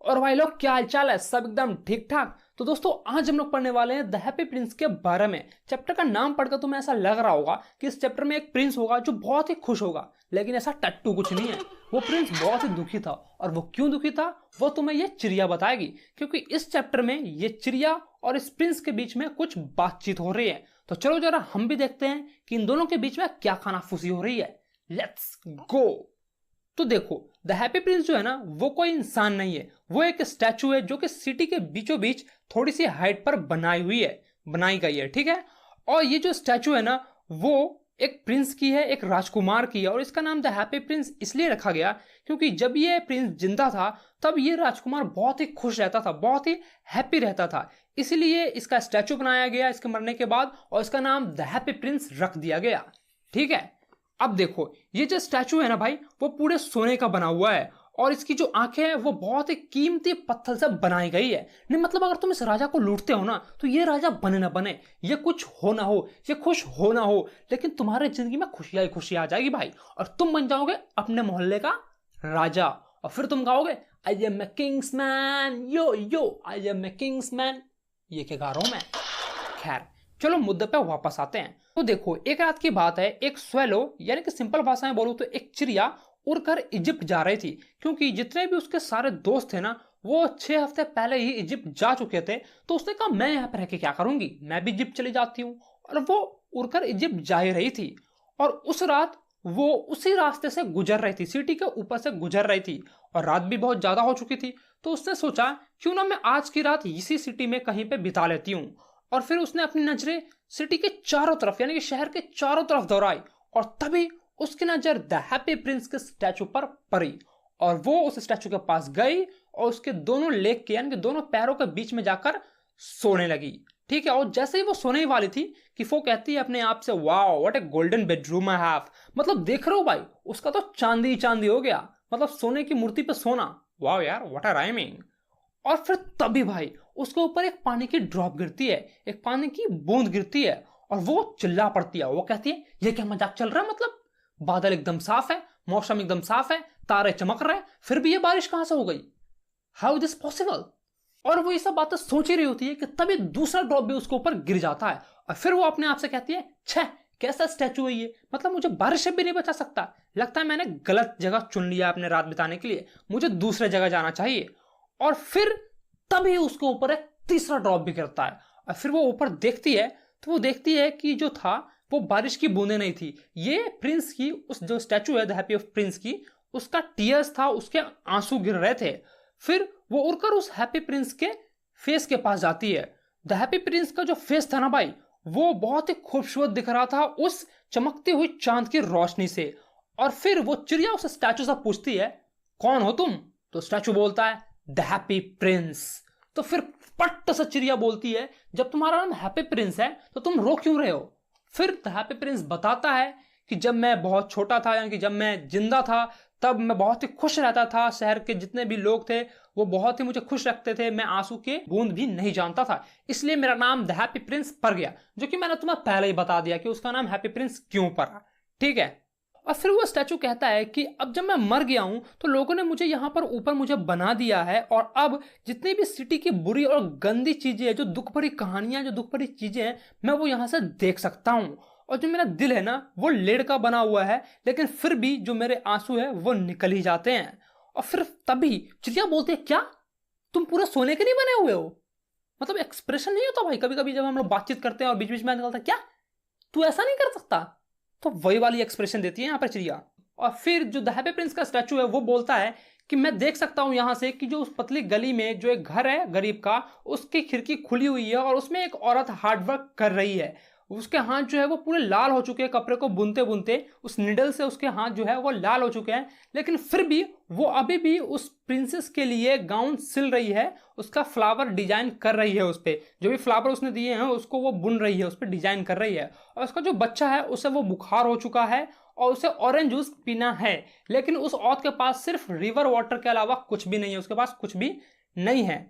और भाई लोग क्या हालचाल है, सब एकदम ठीक ठाक। तो दोस्तों आज हम लोग पढ़ने वाले हैं द हैप्पी प्रिंस के बारे में। चैप्टर का नाम पढ़कर तुम्हें ऐसा लग रहा होगा कि इस चैप्टर में एक प्रिंस होगा जो बहुत ही खुश होगा, लेकिन ऐसा टट्टू कुछ नहीं है। वो प्रिंस बहुत ही दुखी था, और वो क्यों दुखी था वो तुम्हें ये चिड़िया बताएगी, क्योंकि इस चैप्टर में ये चिड़िया और इस प्रिंस के बीच में कुछ बातचीत हो रही है। तो चलो जरा हम भी देखते हैं कि इन दोनों के बीच में क्या खानाफूसी हो रही है। Let's go. तो देखो, द हैप्पी प्रिंस जो है ना, वो कोई इंसान नहीं है, वो एक स्टैचू है जो कि सिटी के बीचों बीच थोड़ी सी हाइट पर बनाई गई है, ठीक है। और ये जो स्टैचू है ना, वो एक प्रिंस की है, एक राजकुमार की है, और इसका नाम द हैप्पी प्रिंस इसलिए रखा गया क्योंकि जब ये प्रिंस जिंदा था तब ये राजकुमार बहुत ही खुश रहता था, बहुत ही हैप्पी रहता था, इसलिए इसका स्टैचू बनाया गया इसके मरने के बाद, और इसका नाम द हैप्पी प्रिंस रख दिया गया, ठीक है। अब देखो, ये जो स्टैचू है ना भाई, वो पूरे सोने का बना हुआ है, और इसकी जो आंखें हैं वो बहुत ही कीमती पत्थर से बनाई गई है। नहीं मतलब अगर तुम इस राजा को लूटते हो ना, तो ये राजा बने ना बने, ये कुछ हो ना हो, ये खुश हो ना हो, लेकिन तुम्हारे जिंदगी में खुशियां ही खुशियां आ जाएगी भाई, और तुम बन जाओगे अपने मोहल्ले का राजा, और फिर तुम गाओगे I am a king's man, yo yo I am a king's man. ये क्या गा रहा हूं मैं। खैर चलो मुद्दे पे वापस आते हैं। तो देखो, एक रात की बात है, एक स्वेलो यानी कि सिंपल भाषा में बोलूं तो एक चिड़िया उड़कर इजिप्ट जा रही थी, क्योंकि जितने भी उसके सारे दोस्त थे ना, वो 6 हफ्ते पहले ही इजिप्ट जा चुके थे। तो उसने कहा मैं यहाँ पर रह के क्या करूंगी, मैं भी इजिप्ट चली जाती हूँ, और वो उड़कर इजिप्ट जा ही रही थी। और उस रात वो उसी रास्ते से गुजर रही थी, सिटी के ऊपर से गुजर रही थी, और रात भी बहुत ज्यादा हो चुकी थी। तो उसने सोचा क्यों ना मैं आज की रात इसी सिटी में कहीं पे बिता लेती हूँ। और फिर उसने अपनी नजरें सिटी के चारों तरफ यानी कि शहर के चारों तरफ दौड़ाई, और तभी उसकी नजर द हैप्पी प्रिंस के स्टैचू पर पड़ी, और वो उस स्टैचू के पास गई और उसके दोनों लेग के यानी कि दोनों पैरों के बीच में जाकर सोने लगी, ठीक है। और जैसे ही वो सोने ही वाली थी कि वो कहती है अपने आप से, wow what A golden bedroom I have. मतलब देख रहे हो भाई, उसका तो चांदी चांदी हो गया, मतलब सोने की मूर्ति पे सोना, वाओ यार व्हाट अ राइमिंग। और फिर तभी भाई उसके ऊपर एक पानी की ड्रॉप गिरती है, एक पानी की बूंद गिरती है, और वो चिल्ला पड़ती है। वो कहती है ये क्या मजाक चल रहा है, मतलब बादल एकदम साफ है, मौसम एकदम साफ है, तारे चमक रहे हैं, फिर भी ये बारिश कहां से हो गई, हाउ दिस पॉसिबल। और वो ये सब बातें सोच ही रही होती है कि तभी दूसरा ड्रॉप भी उसके ऊपर गिर जाता है, और फिर वो अपने आप से कहती है छह कैसा स्टैचू है ये, मतलब मुझे बारिश से भी नहीं बचा सकता, लगता है मैंने गलत जगह चुन लिया अपने रात बिताने के लिए, मुझे दूसरे जगह जाना चाहिए। और फिर तभी उसके ऊपर एक तीसरा ड्रॉप भी गिरता है, और फिर वो ऊपर देखती है तो वो देखती है कि जो था वो बारिश की बूंदें नहीं थी, ये प्रिंस की, उस जो स्टैचू है द हैप्पी ऑफ प्रिंस की, उसका टीयर्स था, उसके आंसू गिर रहे थे। फिर वो उड़कर उस हैप्पी प्रिंस के फेस के पास जाती है। द हैप्पी प्रिंस का जो फेस था ना भाई, वो बहुत ही खूबसूरत दिख रहा था उस चमकती हुई चांद की रोशनी से। और फिर वो चिड़िया उस स्टैचू से पूछती है कौन हो तुम, तो स्टैचू बोलता है द हैप्पी प्रिंस। तो फिर पट्ट से चिड़िया बोलती है जब तुम्हारा नाम हैप्पी प्रिंस है तो तुम रो क्यों रहे हो। फिर द हैप्पी प्रिंस बताता है कि जब मैं बहुत छोटा था, यानी कि जब मैं जिंदा था, तब मैं बहुत ही खुश रहता था, शहर के जितने भी लोग थे वो बहुत ही मुझे खुश रखते थे, मैं आंसू के बूंद भी नहीं जानता था, इसलिए मेरा नाम द हैप्पी प्रिंस पड़ गया, जो कि मैंने तुम्हें पहले ही बता दिया कि उसका नाम हैप्पी प्रिंस क्यों पड़ा, ठीक है। और फिर वो स्टैचू कहता है कि अब जब मैं मर गया हूं तो लोगों ने मुझे यहाँ पर ऊपर मुझे बना दिया है, और अब जितनी भी सिटी की बुरी और गंदी चीजें हैं, जो दुख भरी कहानियां, जो दुख भरी चीजें हैं, मैं वो यहाँ से देख सकता हूँ। और जो मेरा दिल है ना, वो लेड का बना हुआ है, लेकिन फिर भी जो मेरे आंसू है वो निकल ही जाते हैं। और फिर तभी चिड़िया बोलती है क्या तुम पूरे सोने के नहीं बने हुए हो, मतलब एक्सप्रेशन नहीं होता भाई, कभी कभी जब हम लोग बातचीत करते हैं और बीच बीच में निकलता क्या तू ऐसा नहीं कर सकता, तो वही वाली एक्सप्रेशन देती है यहाँ पर चिड़िया। और फिर जो द हैप्पी प्रिंस का स्टैचू है वो बोलता है कि मैं देख सकता हूं यहां से कि जो उस पतली गली में जो एक घर है गरीब का, उसकी खिड़की खुली हुई है, और उसमें एक औरत हार्डवर्क कर रही है, उसके हाथ जो है वो पूरे लाल हो चुके हैं, कपड़े को बुनते बुनते उस निडल से उसके हाथ जो है वो लाल हो चुके हैं, लेकिन फिर भी वो अभी भी उस प्रिंसेस के लिए गाउन सिल रही है, उसका फ्लावर डिजाइन कर रही है, उस पर जो भी फ्लावर उसने दिए हैं उसको वो बुन रही है, उस पर डिजाइन कर रही है। और उसका जो बच्चा है उसे वो बुखार हो चुका है और उसे ऑरेंज जूस पीना है, लेकिन उस औरत के पास सिर्फ रिवर वाटर के अलावा कुछ भी नहीं है, उसके पास कुछ भी नहीं है।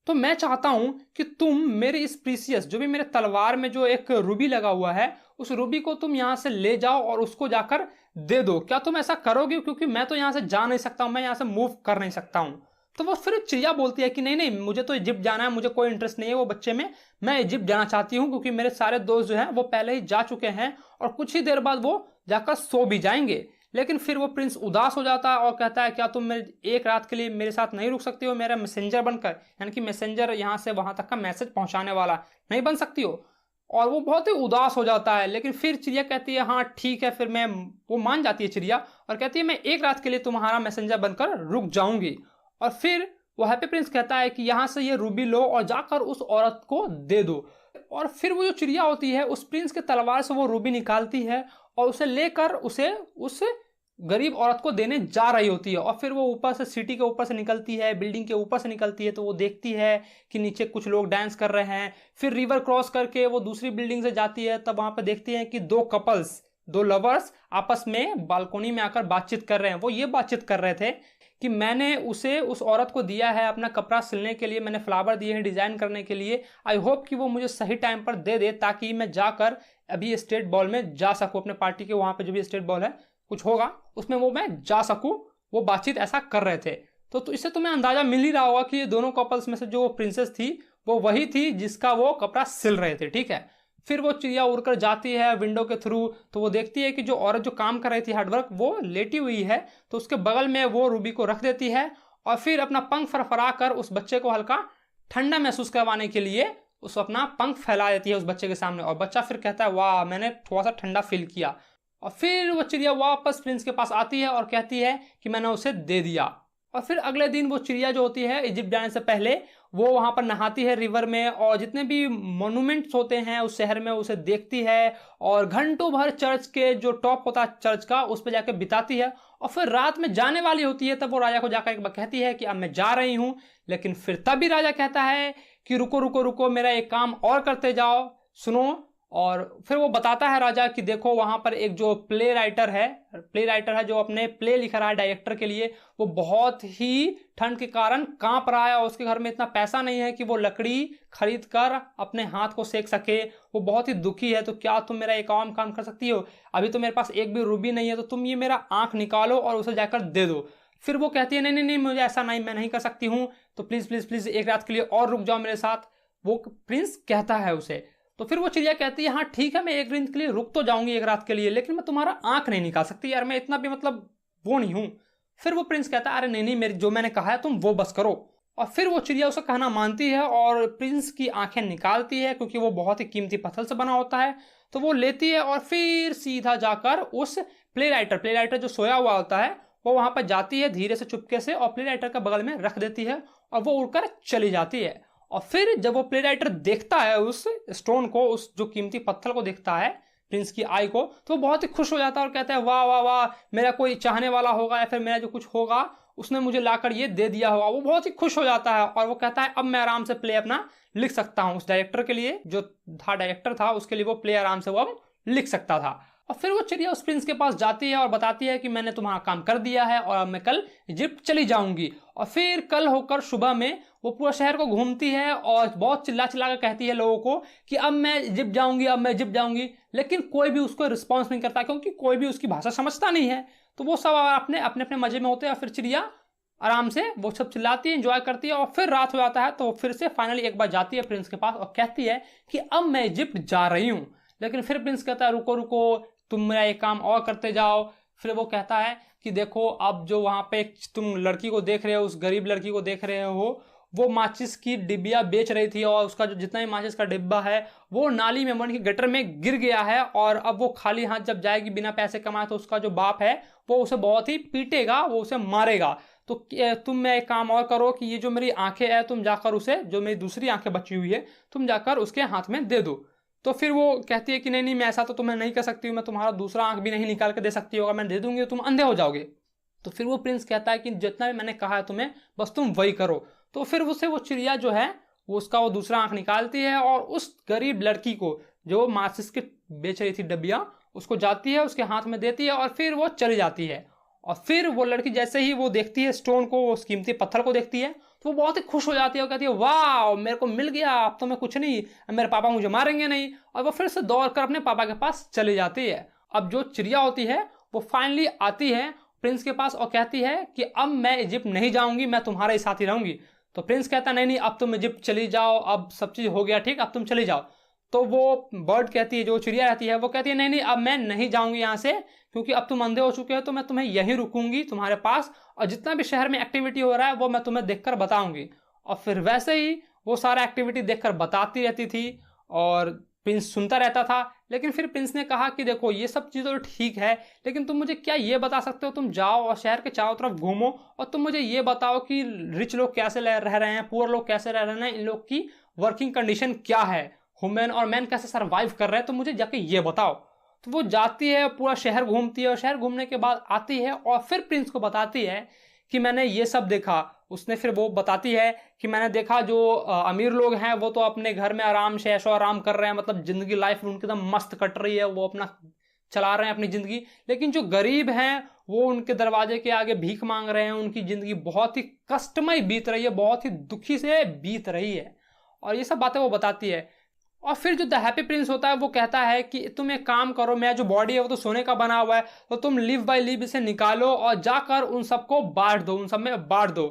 तो मैं चाहता हूं कि तुम मेरे इस प्रीसियस, जो भी मेरे तलवार में जो एक रूबी लगा हुआ है, उस रूबी को तुम यहां से ले जाओ और उसको जाकर दे दो। क्या तुम ऐसा करोगे, क्योंकि मैं तो यहां से जा नहीं सकता हूं, मैं यहां से मूव कर नहीं सकता हूं। तो वो फिर चिड़िया बोलती है कि नहीं नहीं, मुझे तो इजिप्ट जाना है, मुझे कोई इंटरेस्ट नहीं है वो बच्चे में, मैं इजिप्ट जाना चाहती हूँ क्योंकि मेरे सारे दोस्त जो हैं वो पहले ही जा चुके हैं और कुछ ही देर बाद वो जाकर सो भी जाएंगे। लेकिन फिर वो प्रिंस उदास हो जाता है और कहता है क्या तुम मेरे एक रात के लिए मेरे साथ नहीं रुक सकती हो, मेरा मैसेंजर बनकर, यानी कि मैसेंजर यहाँ से वहां तक का मैसेज पहुंचाने वाला नहीं बन सकती हो। और वो बहुत ही उदास हो जाता है। लेकिन फिर चिड़िया कहती है हाँ ठीक है, फिर मैं, वो मान जाती है चिड़िया और कहती है मैं एक रात के लिए तुम्हारा मैसेंजर बनकर रुक जाऊंगी। और फिर वो हैप्पी प्रिंस कहता है कि यहाँ से ये रूबी लो और जाकर उस औरत को दे दो। और फिर वो जो चिड़िया होती है उस प्रिंस के तलवार से वो रूबी निकालती है और उसे लेकर उसे उस गरीब औरत को देने जा रही होती है। और फिर वो ऊपर से, सिटी के ऊपर से निकलती है, बिल्डिंग के ऊपर से निकलती है, तो वो देखती है कि नीचे कुछ लोग डांस कर रहे हैं। फिर रिवर क्रॉस करके वो दूसरी बिल्डिंग से जाती है, तब वहां पर देखती है कि दो कपल्स, दो लवर्स आपस में बालकोनी में आकर बातचीत कर रहे हैं। वो ये बातचीत कर रहे थे कि मैंने उसे, उस औरत को दिया है अपना कपड़ा सिलने के लिए, मैंने फ्लावर दिए हैं डिजाइन करने के लिए, आई होप कि वो मुझे सही टाइम पर दे दे ताकि मैं जाकर अभी स्टेट बॉल में जा सकूं, अपने पार्टी के वहां पे जो भी स्टेट बॉल है कुछ होगा उसमें वो मैं जा सकूं। वो बातचीत ऐसा कर रहे थे। तो इससे तुम्हें अंदाजा मिल ही रहा होगा कि ये दोनों कपल्स में से जो प्रिंसेस थी वो वही थी जिसका वो कपड़ा सिल रहे थे, ठीक है। फिर वो चिड़िया उड़कर जाती है विंडो के थ्रू, तो वो देखती है कि जो औरत जो काम कर रही थी हार्डवर्क वो लेटी हुई है, तो उसके बगल में वो रूबी को रख देती है और फिर अपना पंख फरफरा कर उस बच्चे को हल्का ठंडा महसूस करवाने के लिए उस अपना पंख फैला देती है उस बच्चे के सामने। और बच्चा फिर कहता है वाह मैंने थोड़ा सा ठंडा फील किया। और फिर वो चिड़िया वापस प्रिंस के पास आती है और कहती है कि मैंने उसे दे दिया। और फिर अगले दिन वो चिड़िया जो होती है इजिप्ट जाने से पहले वो वहां पर नहाती है रिवर में और जितने भी मॉन्यूमेंट्स होते हैं उस शहर में उसे देखती है और घंटों भर चर्च के जो टॉप होता है चर्च का उस पर जाकर बिताती है। और फिर रात में जाने वाली होती है तब वो राजा को जाकर एक बार कहती है कि अब मैं जा रही हूं। लेकिन फिर तब भी राजा कहता है कि रुको रुको रुको, मेरा एक काम और करते जाओ, सुनो। और फिर वो बताता है राजा कि देखो वहां पर एक जो प्ले राइटर है जो अपने प्ले लिख रहा है डायरेक्टर के लिए, वो बहुत ही ठंड के कारण कांप रहा है और उसके घर में इतना पैसा नहीं है कि वो लकड़ी खरीद कर अपने हाथ को सेक सके, वो बहुत ही दुखी है। तो क्या तुम मेरा एक और काम कर सकती हो? अभी तो मेरे पास एक भी रूबी नहीं है, तो तुम ये मेरा आंख निकालो और उसे जाकर दे दो। फिर वो कहती है नहीं नहीं नहीं, मुझे ऐसा नहीं, मैं नहीं कर सकती हूँ, तो प्लीज प्लीज प्लीज एक रात के लिए और रुक जाओ मेरे साथ, वो प्रिंस कहता है उसे। तो फिर वो चिड़िया कहती है हाँ ठीक है, मैं एक दिन के लिए रुक तो जाऊंगी एक रात के लिए, लेकिन मैं तुम्हारा आंख नहीं निकाल सकती यार, मैं इतना भी मतलब वो नहीं हूं। फिर वो प्रिंस कहता है अरे नहीं नहीं, मेरी जो मैंने कहा है तुम वो बस करो। और फिर वो चिड़िया उसका कहना मानती है और प्रिंस की आंखें निकालती है क्योंकि वो बहुत ही कीमती पत्थर से बना होता है। तो वो लेती है और फिर सीधा जाकर उस प्ले राइटर जो सोया हुआ होता है वो वहां पर जाती है धीरे से चुपके से और प्ले राइटर का बगल में रख देती है और वो उड़कर चली जाती है। और फिर जब वो प्ले राइटर देखता है उस स्टोन को, उस जो कीमती पत्थर को देखता है प्रिंस की आई को, तो वो बहुत ही खुश हो जाता है और कहता है वाह वाह वाह, मेरा कोई चाहने वाला होगा या फिर मेरा जो कुछ होगा उसने मुझे लाकर ये दे दिया होगा। वो बहुत ही खुश हो जाता है और वो कहता है अब मैं आराम से प्ले अपना लिख सकता हूँ। उस डायरेक्टर के लिए, जो था डायरेक्टर था, उसके लिए वो प्ले आराम से वो अब लिख सकता था। और फिर वो चिड़िया उस प्रिंस के पास जाती है और बताती है कि मैंने तुम्हारा काम कर दिया है और अब मैं कल इजिप्ट चली जाऊंगी। और फिर कल होकर सुबह में वो पूरा शहर को घूमती है और बहुत चिल्ला चिल्ला कर कहती है लोगों को कि अब मैं इजिप्ट जाऊंगी, अब मैं इजिप्ट जाऊंगी। लेकिन कोई भी उसको रिस्पॉन्स नहीं करता क्योंकि कोई भी उसकी भाषा समझता नहीं है। तो वो सब अपने अपने अपने मजे में होते हैं और फिर चिड़िया आराम से वो सब चिल्लाती है, एंजॉय करती है। और फिर रात हो जाता है तो फिर से फाइनली एक बार जाती है प्रिंस के पास और कहती है कि अब मैं इजिप्ट जा रही हूँ। लेकिन फिर प्रिंस कहता है रुको रुको, तुम मेरा एक काम और करते जाओ। फिर वो कहता है कि देखो अब जो वहां पे तुम लड़की को देख रहे हो, उस गरीब लड़की को देख रहे हो, वो माचिस की डिब्बिया बेच रही थी और उसका जो जितना भी माचिस का डिब्बा है वो नाली में मन की गटर में गिर गया है। और अब वो खाली हाथ जब जाएगी बिना पैसे कमाए तो उसका जो बाप है वो उसे बहुत ही पीटेगा, वो उसे मारेगा। तो तुम मैं एक काम और करो कि ये जो मेरी आंखें है तुम जाकर उसे, जो मेरी दूसरी आंखें बची हुई है, तुम जाकर उसके हाथ में दे दो। तो फिर वो कहती है कि नहीं नहीं, मैं ऐसा तो तुम्हें नहीं कर सकती हूँ, मैं तुम्हारा दूसरा आंख भी नहीं निकाल के दे सकती हूँ, अगर मैं दे दूंगी तो तुम अंधे हो जाओगे। तो फिर वो प्रिंस कहता है कि जितना भी मैंने कहा है तुम्हें बस तुम वही करो। तो फिर उसे वो चिड़िया जो है वो उसका वो दूसरा आंख निकालती है और उस गरीब लड़की को जो माचिस के बेच रही थी डब्बिया, उसको जाती है उसके हाथ में देती है और फिर वो चली जाती है। और फिर वो लड़की जैसे ही वो देखती है स्टोन को, उस कीमती पत्थर को देखती है, तो वो बहुत ही खुश हो जाती है और कहती है वाह मेरे को मिल गया, अब तो मैं कुछ नहीं, मेरे पापा मुझे मारेंगे नहीं। और वो फिर से दौड़ कर अपने पापा के पास चली जाती है। अब जो चिड़िया होती है वो फाइनली आती है प्रिंस के पास और कहती है कि अब मैं इजिप्ट नहीं जाऊंगी, मैं तुम्हारे ही साथ ही रहूंगी। तो प्रिंस कहता नहीं नहीं, अब तुम इजिप्ट चली जाओ, अब सब चीज हो गया ठीक, अब तुम चली जाओ। तो वो बर्ड कहती है, जो चिड़िया रहती है, वो कहती है नहीं नहीं, अब मैं नहीं जाऊंगी यहाँ से, क्योंकि अब तुम अंधे हो चुके हो, तो मैं तुम्हें यहीं रुकूंगी तुम्हारे पास, और जितना भी शहर में एक्टिविटी हो रहा है वो मैं तुम्हें देखकर बताऊंगी। और फिर वैसे ही वो सारा एक्टिविटी देखकर बताती रहती थी और प्रिंस सुनता रहता था। लेकिन फिर प्रिंस ने कहा कि देखो ये सब चीज़ तो ठीक है, लेकिन तुम मुझे क्या ये बता सकते हो, तुम जाओ और शहर के चारों तरफ घूमो और तुम मुझे ये बताओ कि रिच लोग कैसे रह रहे हैं, पुअर लोग कैसे रह रहे हैं, इन लोग की वर्किंग कंडीशन क्या है, वुमेन और मैन कैसे सर्वाइव कर रहे हैं, तो मुझे जाके ये बताओ। तो वो जाती है, पूरा शहर घूमती है, और शहर घूमने के बाद आती है और फिर प्रिंस को बताती है कि मैंने ये सब देखा। उसने फिर वो बताती है कि मैंने देखा जो अमीर लोग हैं वो तो अपने घर में आराम से ऐशो आराम कर रहे हैं, मतलब जिंदगी लाइफ उनकी एकदम मस्त कट रही है, वो अपना चला रहे हैं अपनी जिंदगी। लेकिन जो गरीब हैं वो उनके दरवाजे के आगे भीख मांग रहे हैं, उनकी जिंदगी बहुत ही कष्टमय बीत रही है, बहुत ही दुखी से बीत रही है। और ये सब बातें वो बताती है। और फिर जो द हैप्पी प्रिंस होता है वो कहता है कि तुम एक काम करो, मेरा जो बॉडी है वो तो सोने का बना हुआ है, तो तुम लिव बाय लिव इसे निकालो और जाकर उन सबको बांट दो, उन सब में बांट दो।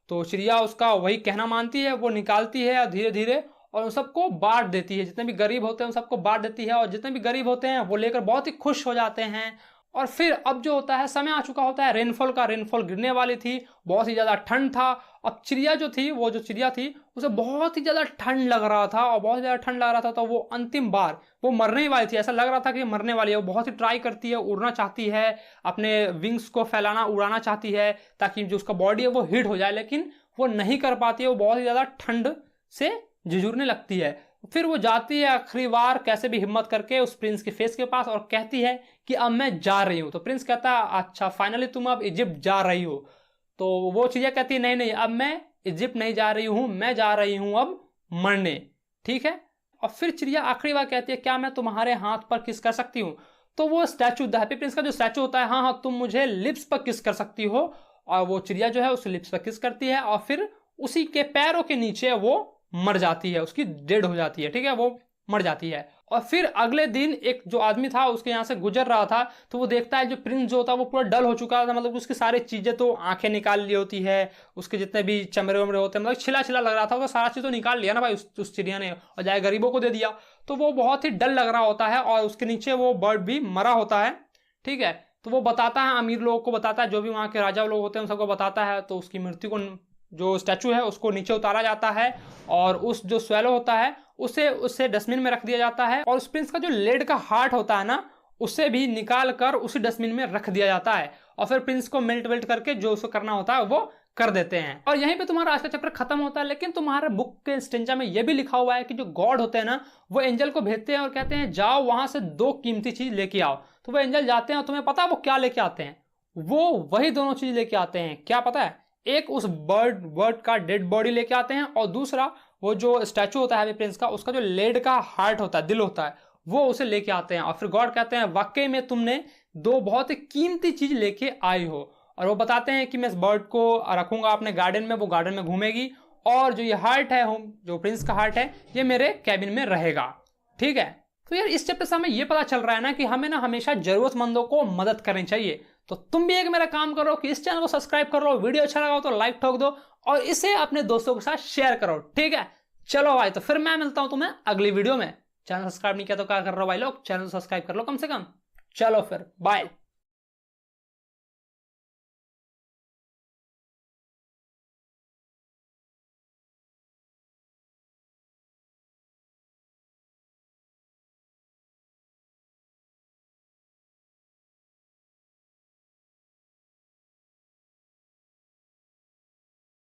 तो चिड़िया उसका वही कहना मानती है, वो निकालती है धीरे धीरे और उन सबको बांट देती है, जितने भी गरीब होते हैं उन सबको बांट देती है, और जितने भी गरीब होते हैं वो लेकर बहुत ही खुश हो जाते हैं। और फिर अब जो होता है, समय आ चुका होता है रेनफॉल का, रेनफॉल गिरने वाली थी, बहुत ही ज़्यादा ठंड था। अब चिड़िया जो थी, वो जो चिड़िया थी उसे बहुत ही ज़्यादा ठंड लग रहा था, और बहुत ज़्यादा ठंड लग रहा था, तो वो अंतिम बार वो मरने ही वाली थी, ऐसा लग रहा था कि मरने वाली है। वो बहुत ही ट्राई करती है, उड़ना चाहती है, अपने विंग्स को फैलाना, उड़ाना चाहती है ताकि जो उसका बॉडी है वो हीट हो जाए, लेकिन वो नहीं कर पाती है, वो बहुत ही ज़्यादा ठंड से झिझुरने लगती है। फिर वो जाती है आखिरी बार कैसे भी हिम्मत करके उस प्रिंस के फेस के पास और कहती है कि अब मैं जा रही हूँ। तो प्रिंस कहता है अच्छा फाइनली तुम अब इजिप्ट जा रही हो। तो वो चिड़िया कहती है नहीं नहीं, अब मैं इजिप्ट नहीं जा रही हूँ, मैं जा रही हूँ अब मरने, ठीक है। और फिर चिड़िया आखिरी बार कहती है क्या मैं तुम्हारे हाथ पर किस कर सकती हूँ। तो वो स्टैचू, द हैप्पी प्रिंस का जो स्टैचू होता है, हाँ हाँ तुम मुझे लिप्स पर किस कर सकती हो। और वो चिड़िया जो है उस लिप्स पर किस करती है और फिर उसी के पैरों के नीचे वो मर जाती है, उसकी डेड हो जाती है, ठीक है, वो मर जाती है। और फिर अगले दिन एक जो आदमी था उसके यहाँ से गुजर रहा था, तो वो देखता है जो प्रिंस जो होता है वो पूरा डल हो चुका था, मतलब उसकी सारी चीजें तो आंखें निकाल ली होती है, उसके जितने भी चमड़े वमड़े होते हैं, मतलब छिला छिला लग रहा था, वो सारा चीज तो निकाल लिया ना भाई उस चिड़िया ने, और जाए गरीबों को दे दिया। तो वो बहुत ही डल लग रहा होता है और उसके नीचे वो बर्ड भी मरा होता है, ठीक है। तो वो बताता है, अमीर लोगों को बताता है, जो भी वहाँ के राजा लोग होते हैं उन सबको बताता है। तो उसकी मृत्यु को, जो स्टैचू है उसको नीचे उतारा जाता है और उस जो स्वेलो होता है उसे डस्टबिन में रख दिया जाता है, और उस प्रिंस का जो लेड का हार्ट होता है ना उसे भी निकाल कर उसी डस्टबिन में रख दिया जाता है। और फिर प्रिंस को मेल्ट वेल्ट करके जो उसको करना होता है वो कर देते हैं। और यहीं पे तुम्हारा आज का चैप्टर खत्म होता है। लेकिन तुम्हारे बुक के स्टेंजा में यह भी लिखा हुआ है कि जो गॉड होते हैं ना वो एंजल को भेजते हैं और कहते हैं जाओ वहां से 2 कीमती चीज लेके आओ। तो वो एंजल जाते हैं और तुम्हें पता है वो क्या लेके आते हैं, वो वही दोनों चीज लेके आते हैं। क्या पता है, एक उस बर्ड का डेड बॉडी लेके आते हैं और दूसरा वो जो स्टैचू होता है प्रिंस का, उसका जो लेड का हार्ट होता है, दिल होता है, वो उसे लेके आते हैं। और फिर गॉड कहते हैं वाकई में तुमने 2 बहुत ही कीमती चीज लेके आई हो। और वो बताते हैं कि मैं इस बर्ड को रखूंगा अपने गार्डन में, वो गार्डन में घूमेगी, और जो ये हार्ट है, जो प्रिंस का हार्ट है, ये मेरे कैबिन में रहेगा, ठीक है। तो यार इस चैप्टर से हमें ये पता चल रहा है ना कि हमें ना हमेशा जरूरतमंदों को मदद करनी चाहिए। तो तुम भी एक मेरा काम करो कि इस चैनल को सब्सक्राइब कर लो, वीडियो अच्छा लगा हो तो लाइक ठोक दो और इसे अपने दोस्तों के साथ शेयर करो, ठीक है। चलो भाई, तो फिर मैं मिलता हूं तुम्हें अगली वीडियो में। चैनल सब्सक्राइब नहीं किया तो क्या कर रहे हो भाई लोग, चैनल सब्सक्राइब कर लो कम से कम। चलो फिर बाय।